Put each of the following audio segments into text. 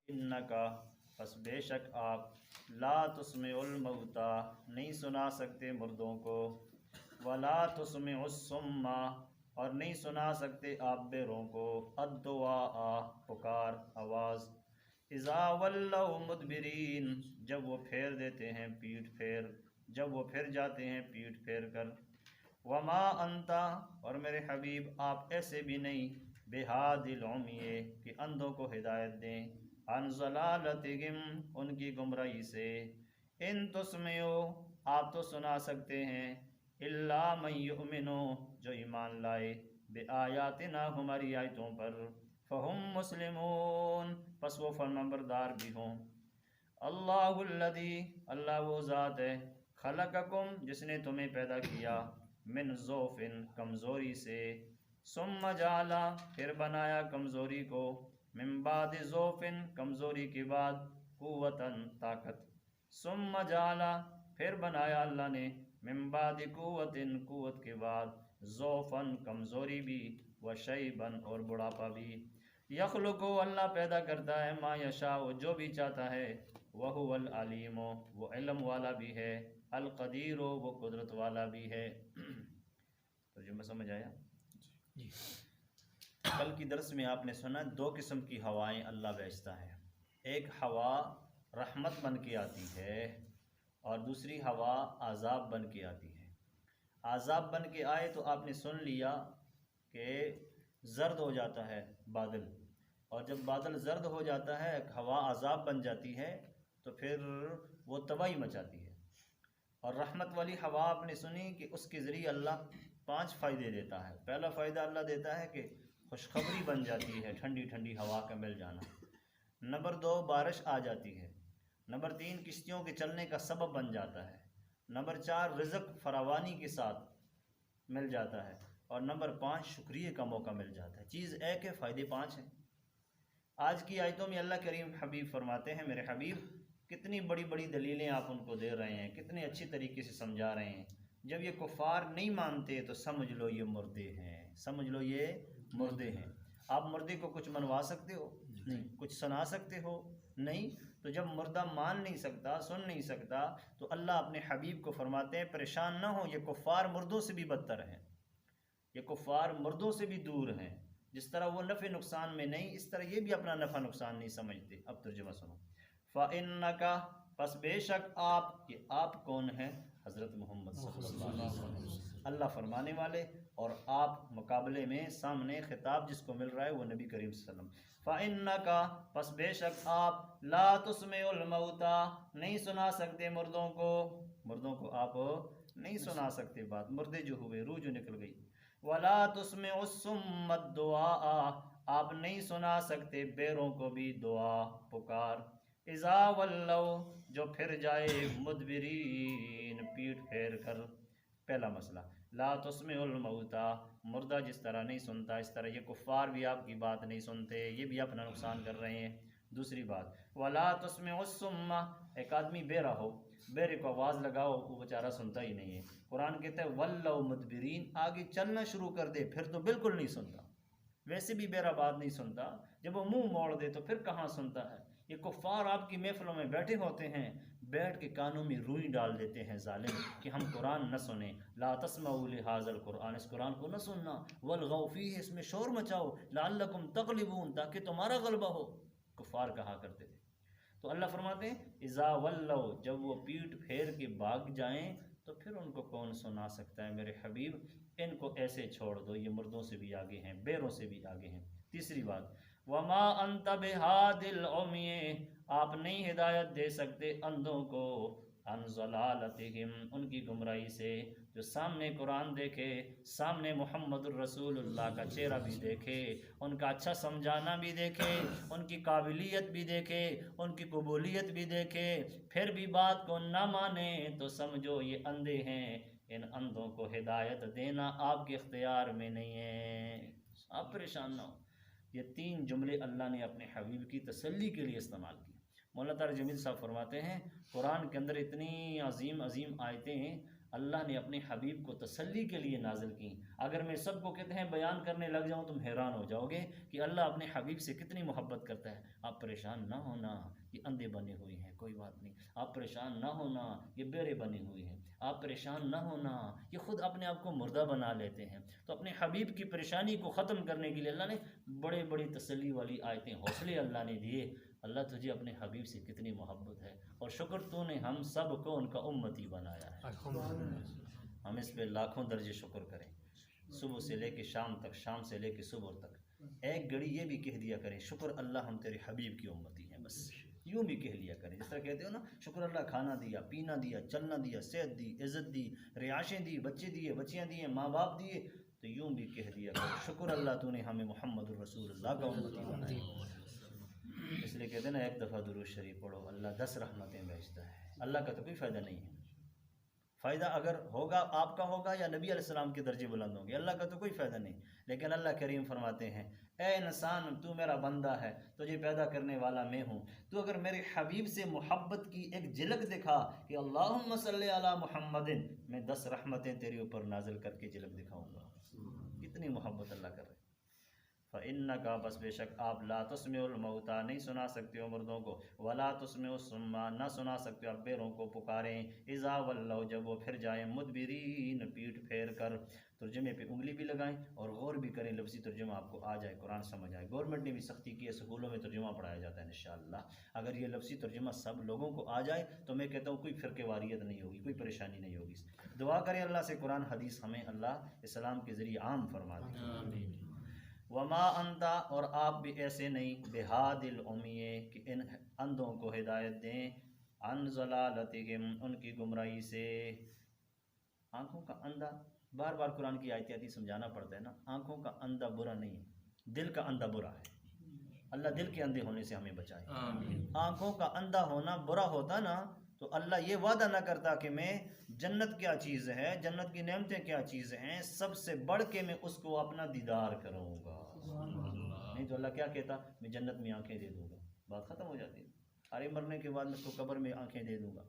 انکا پس بے شک آپ لا تسمع الموتا نہیں سنا سکتے مردوں کو، ولا تسمع الصم اور نہیں سنا سکتے آپ بہروں کو، الدعاء پکار آواز، اذا ولوا مدبرین جب وہ پھیر دیتے ہیں پیٹھ پھیر، جب وہ پھر جاتے ہیں پیٹھ پھیر کر، وما انتا اور میرے حبیب آپ ایسے بھی نہیں بہاد العمی کہ اندھوں کو ہدایت دیں، عن ضلالتہم ان کی گمراہی سے، ان تسمعوا آپ تو سنا سکتے ہیں، الا من یؤمنو جو ایمان لائے، بآیاتنا ہماری آیتوں پر، فہم مسلمون پس وہ فرمانبردار بھی ہوں۔ اللہ الذی اللہ وہ ذات ہے، خلقکم جس نے تمہیں پیدا کیا، من ضعف کمزوری سے، ثم جعل پھر بنایا کمزوری کو، من بعد ضعف کمزوری کے بعد، قوتاً طاقت، ثم جعل پھر بنایا اللہ نے، من بعد قوت قوت کے بعد، ضعفاً کمزوری بھی، وشیباً اور بڑھاپا بھی، یخلق اللہ پیدا کرتا ہے ما یشاء جو بھی چاہتا ہے، وہو العلیم وہ علم والا بھی ہے، القدیر وہ قدرت والا بھی ہے۔ ترجمہ سمجھ آیا؟ جی کل کی درس میں آپ نے سنا دو قسم کی ہوائیں اللہ بھیجتا ہے، ایک ہوا رحمت بن کے آتی ہے اور دوسری ہوا عذاب بن کے آتی ہے۔ عذاب بن کے آئے تو آپ نے سن لیا کہ زرد ہو جاتا ہے بادل، اور جب بادل زرد ہو جاتا ہے ہوا عذاب بن جاتی ہے تو پھر وہ تباہی مچاتی ہے۔ اور رحمت والی ہوا آپ نے سنی کہ اس کے ذریعے اللہ 5 فائدے دیتا ہے۔ پہلا فائدہ اللہ دیتا ہے کہ خوشخبری بن جاتی ہے، ٹھنڈی ٹھنڈی ہوا کا مل جانا۔ نمبر 2 بارش آ جاتی ہے۔ نمبر 3 کشتیوں کے چلنے کا سبب بن جاتا ہے۔ نمبر 4 رزق فراوانی کے ساتھ مل جاتا ہے، اور نمبر 5 شکریہ کا موقع مل جاتا ہے۔ چیز ایک ہے، فائدے 5 ہیں۔ آج کی آیتوں میں اللہ کریم حبیب فرماتے ہیں میرے حبیب کتنی بڑی بڑی دلیلیں آپ ان کو دے رہے ہیں، کتنے اچھی طریقے سے سمجھا رہے ہیں۔ جب یہ کفار نہیں مانتے تو سمجھ لو یہ مردے ہیں، سمجھ لو یہ مردے ہیں۔ آپ مردے کو کچھ منوا سکتے ہو؟ نہیں۔ کچھ سنا سکتے ہو؟ نہیں۔ تو جب مردہ مان نہیں سکتا، سن نہیں سکتا، تو اللہ اپنے حبیب کو فرماتے ہیں پریشان نہ ہو، یہ کفار مردوں سے بھی بدتر ہیں، یہ کفار مردوں سے بھی دور ہیں۔ جس طرح وہ نفع نقصان میں نہیں، اس طرح یہ بھی اپنا نفع نقصان نہیں سمجھتے۔ اب ترجمہ سنو۔ فَإِنَّكَ پس بے شک آپ، یہ آپ کون ہیں؟ حضرت محمد صلی اللہ علیہ وسلم، اللہ فرمانے والے، اور آپ مقابلے میں سامنے خطاب جس کو مل رہا ہے وہ نبی کریم صلی اللہ علیہ وسلم۔ فَإِنَّكَ پس بے شک آپ، لا تسمع الموتا نہیں سنا سکتے مردوں کو، مردوں کو آپ نہیں سنا سکتے بات، مردے جو ہوئے، روح جو نکل گئی۔ ولا تسمع الصم الدعاء آپ نہیں سنا سکتے بیروں کو بھی دعا پکار، اذا ولوا جو پھر جائے مدبرین پیٹھ پھیر کر۔ پہلا مسئلہ لا تسمع الموتا مردہ جس طرح نہیں سنتا، اس طرح یہ کفار بھی آپ کی بات نہیں سنتے، یہ بھی اپنا نقصان کر رہے ہیں۔ دوسری بات ولا تسمع الصم ایک آدمی بہرا ہو، بہرے کو آواز لگاؤ وہ بیچارہ سنتا ہی نہیں ہے۔ قرآن کہتا ہے ولوا مدبرین آگے چلنا شروع کر دے پھر تو بالکل نہیں سنتا، ویسے بھی بہرا بات نہیں سنتا، جب وہ منہ موڑ دے تو پھر کہاں سنتا ہے۔ یہ کفار آپ کی محفلوں میں بیٹھے ہوتے ہیں، بیٹھ کے کانوں میں روئی ڈال دیتے ہیں ظالم کہ ہم قرآن نہ سنیں، لا تسمعوا لہذا القرآن اس قرآن کو نہ سننا، والغوا فیہ اس میں شور مچاؤ، لعلکم تغلبون تاکہ تمہارا غلبہ ہو، کفار کہا کرتے تھے۔ تو اللہ فرماتے ہیں اذا ولوا جب وہ پیٹھ پھیر کے بھاگ جائیں تو پھر ان کو کون سنا سکتا ہے میرے حبیب، ان کو ایسے چھوڑ دو، یہ مردوں سے بھی آگے ہیں، بیروں سے بھی آگے ہیں۔ تیسری بات وما انت بہاد العمی آپ نہیں ہدایت دے سکتے اندھوں کو، عن ضلالتہم ان کی گمراہی سے، جو سامنے قرآن دیکھے، سامنے محمد الرسول اللہ کا چہرہ بھی دیکھے، ان کا اچھا سمجھانا بھی دیکھے، ان کی قابلیت بھی دیکھے، ان کی قبولیت بھی دیکھے، پھر بھی بات کو نہ مانے تو سمجھو یہ اندھے ہیں۔ ان اندھوں کو ہدایت دینا آپ کے اختیار میں نہیں ہے، آپ پریشان نہ ہو۔ یہ 3 جملے اللہ نے اپنے حبیب کی تسلی کے لیے استعمال کیے۔ مولانا طارق جمیل صاحب فرماتے ہیں قرآن کے اندر اتنی عظیم عظیم آیتیں ہیں، اللہ نے اپنے حبیب کو تسلی کے لیے نازل کی۔ اگر میں سب کو کہتے ہیں بیان کرنے لگ جاؤں تم حیران ہو جاؤ گے کہ اللہ اپنے حبیب سے کتنی محبت کرتا ہے۔ آپ پریشان نہ ہونا، یہ اندھے بنے ہوئے ہیں، کوئی بات نہیں۔ آپ پریشان نہ ہونا، یہ بہرے بنے ہوئے ہیں۔ آپ پریشان نہ ہونا، یہ خود اپنے آپ کو مردہ بنا لیتے ہیں۔ تو اپنے حبیب کی پریشانی کو ختم کرنے کے لیے اللہ نے بڑے بڑی تسلی والی آیتیں، حوصلے اللہ نے دیے۔ اللہ تجھے اپنے حبیب سے کتنی محبت ہے، اور شکر تو نے ہم سب کو ان کا امتی بنایا ہے۔ ہم اس پہ لاکھوں درجے شکر کریں، صبح سے لے کے شام تک، شام سے لے کے صبح تک۔ ایک گھڑی یہ بھی کہہ دیا کریں، شکر اللہ ہم تیرے حبیب کی امتی ہیں، بس یوں بھی کہہ لیا کریں۔ جس طرح کہتے ہو نا، شکر اللہ کھانا دیا، پینا دیا، چلنا دیا، صحت دی، عزت دی، رہائشیں دی، بچے دیے، بچیاں دیے، ماں باپ دیے، تو یوں بھی کہہ دیا کریں، شکر اللہ تو نے ہمیں محمد الرسول اللہ کا امتی بنایا۔ اس لیے کہتے ہیں نا، ایک دفعہ درود شریف پڑھو، اللہ 10 رحمتیں بھیجتا ہے۔ اللہ کا تو کوئی فائدہ نہیں ہے۔ فائدہ اگر ہوگا آپ کا ہوگا یا نبی علیہ السلام کے درجے بلند ہوں گے، اللہ کا تو کوئی فائدہ نہیں۔ لیکن اللہ کریم فرماتے ہیں، اے انسان تو میرا بندہ ہے، تجھے پیدا کرنے والا میں ہوں، تو اگر میرے حبیب سے محبت کی ایک جھلک دکھا کہ اللہم صلی علی محمد، میں 10 رحمتیں تیرے اوپر نازل کر کے جھلک دکھاؤں گا۔ کتنی محبت اللہ کر رہے ہیں۔ فَإِنَّكَ بس بے شک آپ لا تسمع الموتى نہیں سنا سکتے ہو مردوں کو، ولا تسمع الصم نہ سنا سکتے ہو آپ بیروں کو پکاریں، اذا ولوا جب وہ پھر جائیں، مدبرین پیٹھ پھیر کر۔ ترجمے پہ انگلی بھی لگائیں اور غور بھی کریں، لفظی ترجمہ آپ کو آ جائے، قرآن سمجھ آئے۔ گورنمنٹ نے بھی سختی کی ہے، سکولوں میں ترجمہ پڑھایا جاتا ہے انشاءاللہ۔ اگر یہ لفظی ترجمہ سب لوگوں کو آ جائے تو میں کہتا ہوں کوئی فرقے واریت نہیں ہوگی، کوئی پریشانی نہیں ہوگی۔ دعا کریں اللہ سے قرآن حدیث ہمیں اللہ اسلام کے ذریعے عام فرما دے۔ وما انتا اور آپ بھی ایسے نہیں، بہاد العمی کہ ان اندھوں کو ہدایت دیں، عن ضلالتہم ان کی گمراہی سے۔ آنکھوں کا اندھا، بار بار قرآن کی آیت آتی سمجھانا پڑتا ہے نا، آنکھوں کا اندھا برا نہیں ہے، دل کا اندھا برا ہے۔ اللہ دل کے اندھے ہونے سے ہمیں بچائے۔ آنکھوں کا اندھا ہونا برا ہوتا نا تو اللہ یہ وعدہ نہ کرتا کہ میں جنت کیا چیز ہے، جنت کی نعمتیں کیا چیز ہیں، سب سے بڑھ کے میں اس کو اپنا دیدار کروں گا۔ نہیں تو اللہ کیا کہتا، میں جنت میں آنکھیں دے دوں گا، بات ختم ہو جاتی ہے۔ ارے مرنے کے بعد میں اس کو قبر میں آنکھیں دے دوں گا،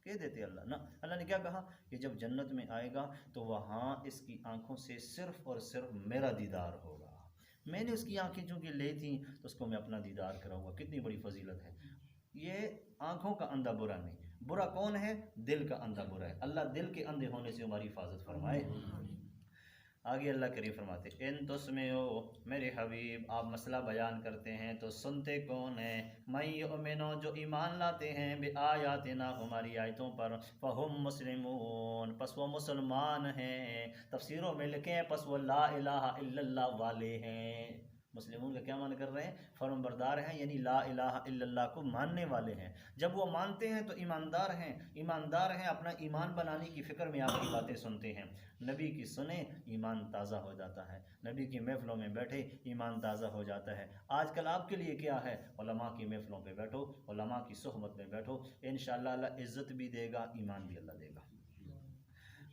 کہہ دیتے اللہ نا۔ اللہ نے کیا کہا کہ جب جنت میں آئے گا تو وہاں اس کی آنکھوں سے صرف اور صرف میرا دیدار ہوگا۔ میں نے اس کی آنکھیں چونکہ لی تھیں تو اس کو میں اپنا دیدار کراؤں گا۔ کتنی بڑی فضیلت ہے یہ۔ آنکھوں کا اندھا برا نہیں، برا کون ہے؟ دل کا اندھا برا ہے۔ اللہ دل کے اندھے ہونے سے ہماری حفاظت فرمائے۔ آگے اللہ کریم فرماتے ان تسمعو میرے حبیب آپ مسئلہ بیان کرتے ہیں تو سنتے کون ہیں؟ من یؤمنو جو ایمان لاتے ہیں، بآیاتنا ہماری آیتوں پر، فہم مسلمون پس وہ مسلمان ہیں۔ تفسیروں میں لکھے ہیں پس وہ لا الہ الا اللہ والے ہیں۔ مسلمون کا کیا معنی کر رہے ہیں؟ فرم بردار ہیں، یعنی لا الہ الا اللہ کو ماننے والے ہیں۔ جب وہ مانتے ہیں تو ایماندار ہیں، ایماندار ہیں، اپنا ایمان بنانے کی فکر میں آپ کی باتیں سنتے ہیں۔ نبی کی سنیں ایمان تازہ ہو جاتا ہے، نبی کی محفلوں میں بیٹھے ایمان تازہ ہو جاتا ہے۔ آج کل آپ کے لیے کیا ہے؟ علماء کی محفلوں پہ بیٹھو، علماء کی صحبت میں بیٹھو، انشاءاللہ اللہ عزت بھی دے گا، ایمان بھی اللہ دے گا۔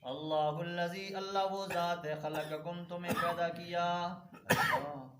اللہ الذی اللہ وہ ذات ہے، خلقکم تمہیں پیدا کیا،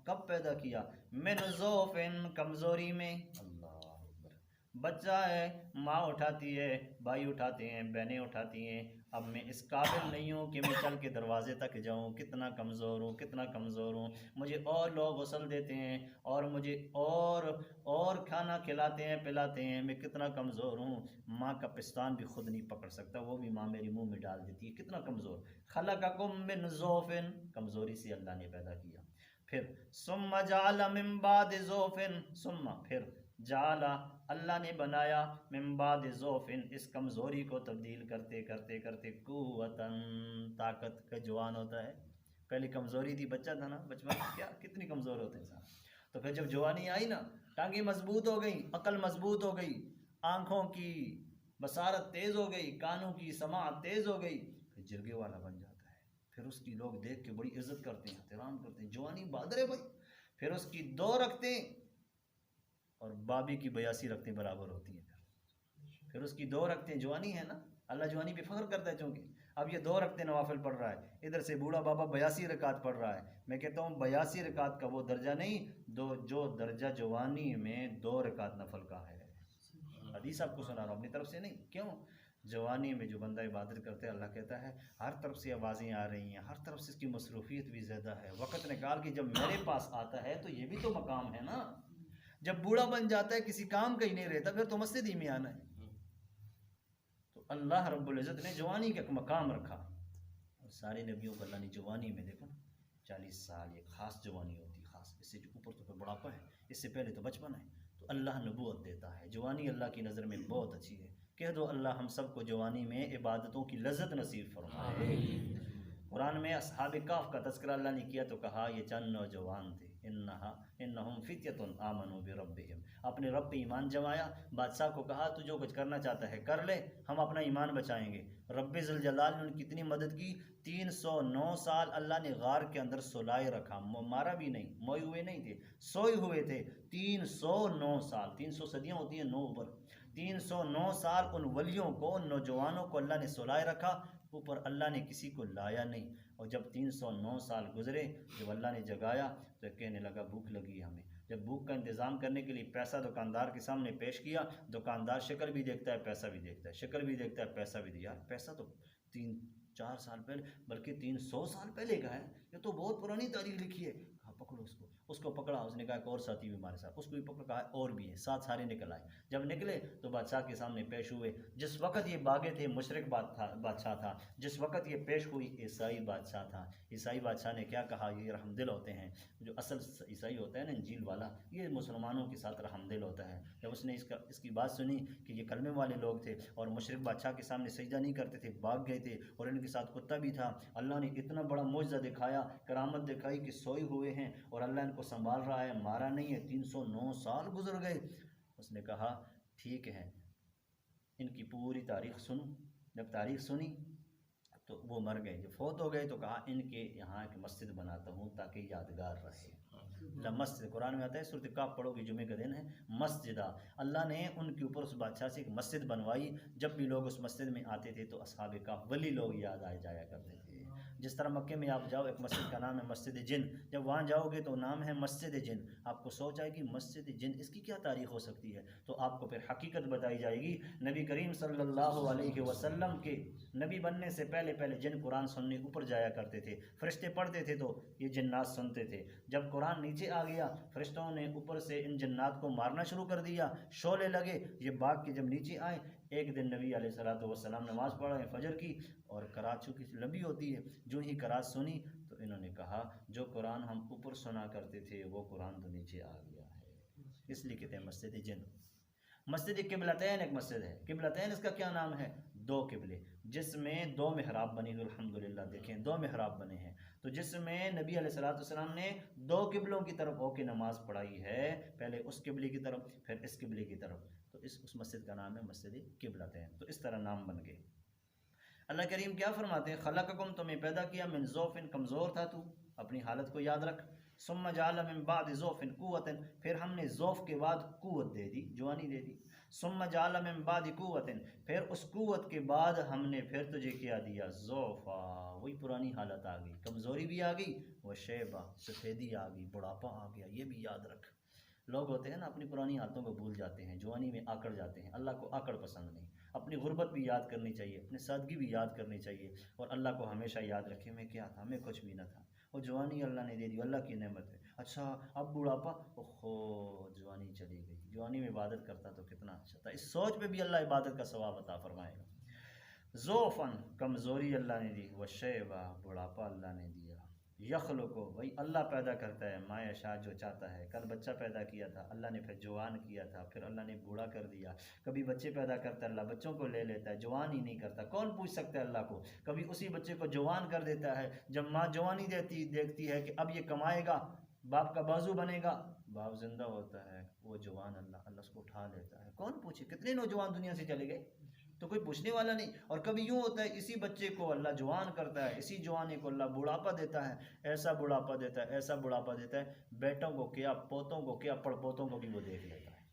کب پیدا کیا؟ من ضعف کمزوری میں۔ اللہ اکبر۔ بچہ ہے، ماں اٹھاتی ہے، بھائی اٹھاتے ہیں، بہنیں اٹھاتی ہیں، اب میں اس قابل نہیں ہوں کہ میں چل کے دروازے تک جاؤں، کتنا کمزور ہوں، کتنا کمزور ہوں، مجھے اور لوگ غسل دیتے ہیں اور مجھے اور کھانا کھلاتے ہیں پلاتے ہیں، میں کتنا کمزور ہوں، ماں کا پستان بھی خود نہیں پکڑ سکتا، وہ بھی ماں میری منہ میں ڈال دیتی ہے، کتنا کمزور۔ خلقکم من ضعف کمزوری سے اللہ نے پیدا کیا، پھر ثم جعل من بعد ضعف ثم پھر جعل اللہ نے بنایا من بعد ضعف اس کمزوری کو تبدیل کرتے کرتے کرتے قوتاً طاقت کا جوان ہوتا ہے۔ پہلے کمزوری تھی، بچہ تھا نا، بچپن میں کیا کتنی کمزور ہوتے انسان، تو پھر جب جوانی آئی نا، ٹانگیں مضبوط ہو گئی، عقل مضبوط ہو گئی، آنکھوں کی بصارت تیز ہو گئی، کانوں کی سماعت تیز ہو گئی، پھر جرگے والا بن جاتا ہے، پھر اس کی لوگ دیکھ کے بڑی عزت کرتے ہیں، احترام کرتے ہیں، جوانی بہادر ہے بھائی، پھر اس کی 2 رکھتے اور بابی کی 82 رکھتے برابر ہوتی ہیں، پھر اس کی 2 رکھتے جوانی ہے نا، اللہ جوانی پہ فخر کرتا ہے، چونکہ اب یہ 2 رکھتے نوافل پڑھ رہا ہے، ادھر سے بوڑھا بابا 82 رکعت پڑھ رہا ہے۔ میں کہتا ہوں 82 رکعت کا وہ درجہ نہیں، جو درجہ جوانی میں 2 رکعت نفل کا ہے۔ حدیث آپ کو سنا رہا ہوں اپنی طرف سے نہیں، کیوں؟ جوانی میں جو بندہ عبادت کرتا ہے اللہ کہتا ہے ہر طرف سے آوازیں آ رہی ہیں، ہر طرف سے اس کی مصروفیت بھی زیادہ ہے، وقت نکال کے جب میرے پاس آتا ہے تو یہ بھی تو مقام ہے نا۔ جب بوڑھا بن جاتا ہے کسی کام کا ہی نہیں رہتا، پھر تو مسجد ہی میں آنا ہے۔ تو اللہ رب العزت نے جوانی کا ایک مقام رکھا، اور سارے نبیوں کو اللہ نے جوانی میں دیکھو 40 سال ایک خاص جوانی ہوتی ہے، خاص، اس سے جو اوپر تو پھر بڑھاپا ہے، اس سے پہلے تو بچپن ہے۔ تو اللہ نبوت دیتا ہے، جوانی اللہ کی نظر میں بہت اچھی ہے۔ کہہ دو اللہ ہم سب کو جوانی میں عبادتوں کی لذت نصیب فرمائے۔ قرآن میں اصحاب کہف کا تذکرہ اللہ نے کیا تو کہا یہ چند نوجوان تھے، انہم فتیۃ آمنوا بربہم، اپنے رب پہ ایمان جمایا۔ بادشاہ کو کہا تو جو کچھ کرنا چاہتا ہے کر لے، ہم اپنا ایمان بچائیں گے۔ رب ذوالجلال نے ان کی کتنی مدد کی، 309 سال اللہ نے غار کے اندر سلائے رکھا، مارا بھی نہیں، موئے ہوئے نہیں تھے، سوئے ہوئے تھے 309 سال، 300 صدیاں ہوتی ہیں 9 اوپر، 309 سال ان ولیوں کو، ان نوجوانوں کو اللہ نے سلائے رکھا، اوپر اللہ نے کسی کو لایا نہیں۔ اور جب 309 سال گزرے، جب اللہ نے جگایا تو کہنے لگا بھوک لگی ہے ہمیں۔ جب بھوک کا انتظام کرنے کے لیے پیسہ دکاندار کے سامنے پیش کیا، دکاندار شکل بھی دیکھتا ہے پیسہ بھی دیکھتا ہے، شکل بھی دیکھتا ہے پیسہ بھی دیا، پیسہ تو 3-4 سال پہلے بلکہ 300 سال پہلے کا ہے، یہ تو بہت پرانی تاریخ لکھی ہے۔ کہا پکڑو اس کو پکڑا، اس نے کہا ایک اور ساتھی بھی ہمارے ساتھ، اس کو بھی پکڑا، کہا اور بھی ہیں، 7 سارے نکل آئے۔ جب نکلے تو بادشاہ کے سامنے پیش ہوئے۔ جس وقت یہ باغے تھے مشرک بادشاہ تھا، جس وقت یہ پیش ہوئی عیسائی بادشاہ تھا۔ عیسائی بادشاہ نے کیا کہا، یہ رحم دل ہوتے ہیں، جو اصل عیسائی ہوتا ہے نا انجیل والا، یہ مسلمانوں کے ساتھ رحم دل ہوتا ہے۔ جب اس نے اس کی بات سنی کہ یہ کلمے والے لوگ تھے اور مشرک بادشاہ کے سامنے سجدہ نہیں کرتے تھے، بھاگ گئے تھے، اور ان کے ساتھ کتا بھی تھا، اللہ نے اتنا بڑا معجزہ دکھایا، کرامت دکھائی کہ سوئے ہوئے ہیں اور اللہ ان کو سنبھال رہا ہے، مارا نہیں ہے، 309 سال گزر گئے۔ اس نے کہا ٹھیک ہے، ان کی پوری تاریخ سنو۔ جب تاریخ سنی تو وہ مر گئے، جب فوت ہو گئے تو کہا ان کے یہاں ایک مسجد بناتا ہوں تاکہ یادگار رہے۔ مسجد قرآن میں آتا ہے، سورۃ کہف پڑھو گے، جمعے کا دن ہے، مسجدہ، اللہ نے ان کے اوپر اس بادشاہ سے ایک مسجد بنوائی۔ جب بھی لوگ اس مسجد میں آتے تھے تو اصحاب کہف ولی لوگ یاد آ جایا کرتے تھے۔ جس طرح مکے میں آپ جاؤ ایک مسجد کا نام ہے مسجد جن، جب وہاں جاؤ گے تو نام ہے مسجد جن، آپ کو سوچ آئے گی مسجد جن اس کی کیا تاریخ ہو سکتی ہے، تو آپ کو پھر حقیقت بتائی جائے گی۔ نبی کریم صلی اللہ علیہ وسلم کے نبی بننے سے پہلے جن قرآن سننے اوپر جایا کرتے تھے، فرشتے پڑھتے تھے تو یہ جنات سنتے تھے۔ جب قرآن نیچے آ گیا، فرشتوں نے اوپر سے ان جنات کو مارنا شروع کر دیا، شعلے لگے، یہ بھاگ کے جب نیچے آئے، ایک دن نبی علیہ الصلوۃ والسلام نماز پڑھ رہے ہیں فجر کی، اور قرات چونکہ لمبی ہوتی ہے، جو ہی قرات سنی تو انہوں نے کہا جو قرآن ہم اوپر سنا کرتے تھے وہ قرآن تو نیچے آ گیا ہے، اس لیے کہتے ہیں مسجد جن۔ مسجد قبلتین ایک مسجد ہے، قبلتین اس کا کیا نام ہے، 2 قبلے، جس میں 2 محراب بنی ہوئی، الحمدللہ دیکھیں 2 محراب بنے ہیں، تو جس میں نبی علیہ الصلوۃ والسلام نے 2 قبلوں کی طرف ہو کے نماز پڑھائی ہے، پہلے اس قبلے کی طرف پھر اس قبلے کی طرف، تو اس مسجد کا نام ہے مسجد قبلتین، تو اس طرح نام بن گئے۔ اللہ کریم کیا فرماتے ہیں، خلقکم، تمہیں پیدا کیا، من ضعف، کمزور تھا تو، اپنی حالت کو یاد رکھ، ثم جعل من بعد ضعف قوت، پھر ہم نے ضعف کے بعد قوت دے دی، جوانی دے دی، ثم جعل من بعد قوت، پھر اس قوت کے بعد ہم نے پھر تجھے کیا دیا، ضعفا، وہی پرانی حالت آ گئی، کمزوری بھی آ گئی، وہ شیبہ، سفیدی آ گئی، بڑھاپا آ گیا، یہ بھی یاد رکھ۔ لوگ ہوتے ہیں نا اپنی پرانی حالتوں کو بھول جاتے ہیں، جوانی میں آکڑ جاتے ہیں، اللہ کو آکڑ پسند نہیں۔ اپنی غربت بھی یاد کرنی چاہیے، اپنی سادگی بھی یاد کرنی چاہیے، اور اللہ کو ہمیشہ یاد رکھے میں کیا تھا، میں کچھ بھی نہ تھا، وہ جوانی اللہ نے دے دی، اللہ کی نعمت ہے۔ اچھا اب بڑھاپا، اوہو جوانی چلی گئی، جوانی میں عبادت کرتا تو کتنا اچھا تھا، اس سوچ پہ بھی اللہ عبادت کا ثواب عطا فرمائے گا۔ ضعفاً، کمزوری اللہ نے دی، وشیبہ، بڑھاپا اللہ نے دیا، یخلقو، وہی اللہ پیدا کرتا ہے، ما یشاء، جو چاہتا ہے۔ کل بچہ پیدا کیا تھا اللہ نے، پھر جوان کیا تھا، پھر اللہ نے بوڑھا کر دیا۔ کبھی بچے پیدا کرتا ہے اللہ، بچوں کو لے لیتا ہے، جوان ہی نہیں کرتا، کون پوچھ سکتا ہے اللہ کو؟ کبھی اسی بچے کو جوان کر دیتا ہے، جب ماں جوانی دیکھتی ہے کہ اب یہ کمائے گا، باپ کا بازو بنے گا، باپ زندہ ہوتا ہے، وہ جوان اللہ اس کو اٹھا لیتا ہے، کون پوچھے؟ کتنے نوجوان دنیا سے چلے گئے، تو کوئی پوچھنے والا نہیں۔ اور کبھی یوں ہوتا ہے اسی بچے کو اللہ جوان کرتا ہے، اسی جوانی کو اللہ بڑھاپا دیتا ہے، ایسا بڑھاپا دیتا ہے، ایسا بڑھاپا دیتا ہے، بیٹوں کو کیا، پوتوں کو کیا، پڑپوتوں کو بھی وہ دیکھ لیتا ہے،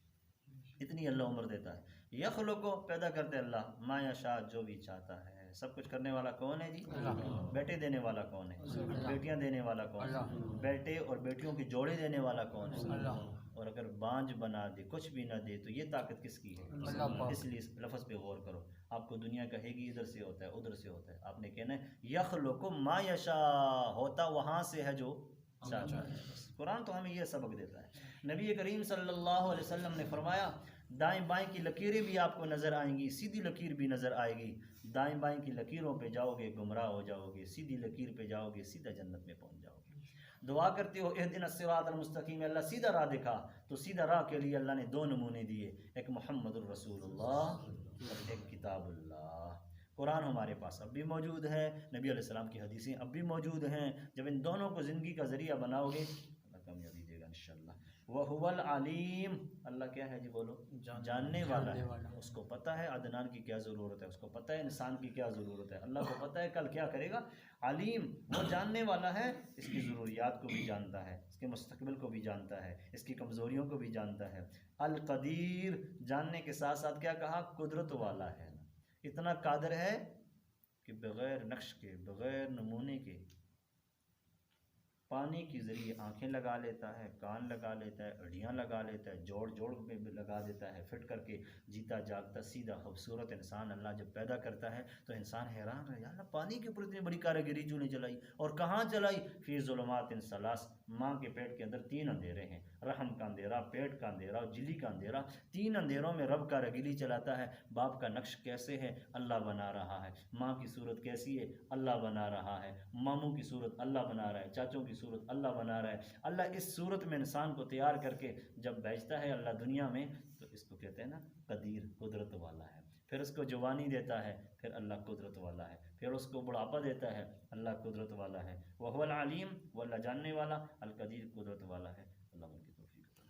اتنی اللہ عمر دیتا ہے۔ یخلق کو پیدا کرتے اللہ، ما یشاء، جو بھی چاہتا ہے۔ سب کچھ کرنے والا کون ہے جی؟ بیٹے دینے والا کون ہے؟ بیٹیاں دینے والا کون ہے؟ بیٹے اور بیٹیوں کی جوڑے دینے والا کون ہے؟ اور اگر بانجھ بنا دے کچھ بھی نہ دے تو یہ طاقت کس کی ہے؟ اس لیے اس لفظ پہ غور کرو. آپ کو دنیا کہے گی ادھر سے ہوتا ہے ادھر سے ہوتا ہے، آپ نے کہنا ہے یخلق ما یشاء، ہوتا وہاں سے ہے جو چاہتا ہے. قرآن تو ہمیں یہ سبق دیتا ہے. نبی کریم صلی اللہ علیہ وسلم نے فرمایا دائیں بائیں کی لکیریں بھی آپ کو نظر آئیں گی، سیدھی لکیر بھی نظر آئے گی. دائیں بائیں کی لکیروں پہ جاؤ گے گمراہ ہو جاؤ گے، سیدھی لکیر پہ جاؤ گے سیدھا جنت میں پہنچ جاؤ گے. دعا کرتے ہو اہدنا الصراط المستقیم، اللہ سیدھا راہ دکھا. تو سیدھا راہ کے لیے اللہ نے دو نمونے دیے، ایک محمد الرسول اللہ اور ایک کتاب اللہ. قرآن ہمارے پاس اب بھی موجود ہے، نبی علیہ السلام کی حدیثیں اب بھی موجود ہیں. جب ان دونوں کو زندگی کا ذریعہ بناؤ گے اللہ کامیابی دے گا انشاءاللہ. وَهُوَ الْعَلِيمُ، اللہ کیا ہے جی بولو؟ جاننے والا ہے. اس کو پتہ ہے عدنان کی کیا ضرورت ہے، اس کو پتہ ہے انسان کی کیا ضرورت ہے، اللہ کو پتہ ہے کل کیا کرے گا. علیم، وہ جاننے والا ہے، اس کی ضروریات کو بھی جانتا ہے، اس کے مستقبل کو بھی جانتا ہے، اس کی کمزوریوں کو بھی جانتا ہے. القدیر، جاننے کے ساتھ ساتھ کیا کہا؟ قدرت والا ہے. اتنا قادر ہے کہ بغیر نقش کے بغیر نمونے کے پانی کے ذریعے آنکھیں لگا لیتا ہے، کان لگا لیتا ہے، اڑیاں لگا لیتا ہے، جوڑ جوڑ میں لگا دیتا ہے، فٹ کر کے جیتا جاگتا سیدھا خوبصورت انسان اللہ جب پیدا کرتا ہے تو انسان حیران رہے، اللہ پانی کے اوپر اتنی بڑی کاریگری کیوں نہیں چلائی؟ اور کہاں چلائی؟ فی ظلمات ثلاث، ماں کے پیٹ کے اندر 3 اندھیرے ہیں، رحم کا اندھیرا، پیٹ کا اندھیرا اور جلی کا اندھیرا. 3 اندھیروں میں رب کاریگری چلاتا ہے. باپ کا نقش کیسے ہے؟ اللہ بنا رہا ہے. ماں کی صورت کیسی ہے؟ اللہ بنا رہا ہے. ماموں کی صورت اللہ بنا رہا ہے. چاچوں کی صورت اللہ بنا رہا ہے. اللہ اس صورت میں انسان کو تیار کر کے جب بھیجتا ہے اللہ دنیا میں تو اس کو کہتے ہیں نا قدیر، قدرت والا ہے. پھر اس کو جوانی دیتا ہے، پھر اللہ قدرت والا ہے. پھر اس کو بڑھاپا دیتا ہے، اللہ قدرت والا ہے. وَهُوَ الْعَلِيمُ، وہ اللہ جاننے والا، القدیر قدرت والا ہے. اللہ ان کی توفیق عطا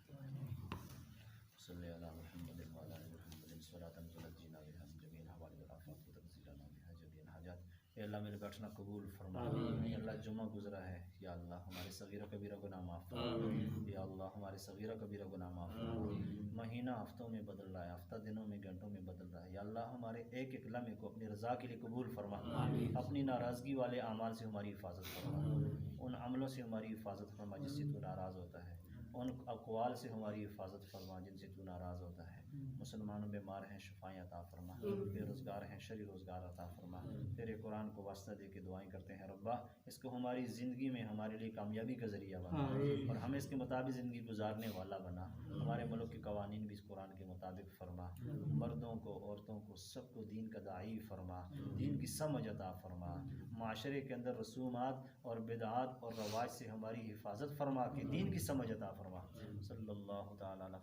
صلی اللہ علیہ محمد وعلی آل محمد صلاۃ تنجینا بها من جميع الاحوال والآفات وتنزلنا بها جميع الحاجات. اے اللہ میرے بیٹھنا قبول فرما. اے اللہ جمعہ گزرا ہے، یا اللہ ہمارے صغیرہ کبیرہ گناہ معاف فرما. یا اللہ ہمارے صغیرہ کبیرہ گناہ معاف فرما. مہینہ ہفتوں میں بدل رہا ہے، ہفتہ دنوں میں گھنٹوں میں بدل رہا ہے. یا اللہ ہمارے ایک ایک لمحے کو اپنی رضا کے لیے قبول فرما. اپنی ناراضگی والے اعمال سے ہماری حفاظت فرما، ان عملوں سے ہماری حفاظت فرما جس سے تو ناراض ہوتا ہے، ان اقوال سے ہماری حفاظت فرما جن سے تو ناراض ہوتا ہے. مسلمانوں بیمار ہیں شفائیں عطا فرما، بے روزگار ہیں شری روزگار عطا فرما. تیرے قرآن کو واسطہ دے کے دعائیں کرتے ہیں ربا اس کو ہماری زندگی میں ہمارے لیے کامیابی کا ذریعہ بنا اور ہمیں اس کے مطابق زندگی گزارنے والا بنا. ہمارے ملک کے قوانین بھی اس قرآن کے مطابق فرما. مردوں کو عورتوں کو سب کو دین کا داعی فرما، دین کی سمجھ عطا فرما. معاشرے کے اندر رسومات اور بدعات اور رواج سے ہماری حفاظت فرما کے دین کی سمجھ عطا فرما. صلی اللہ تعالیٰ علیہ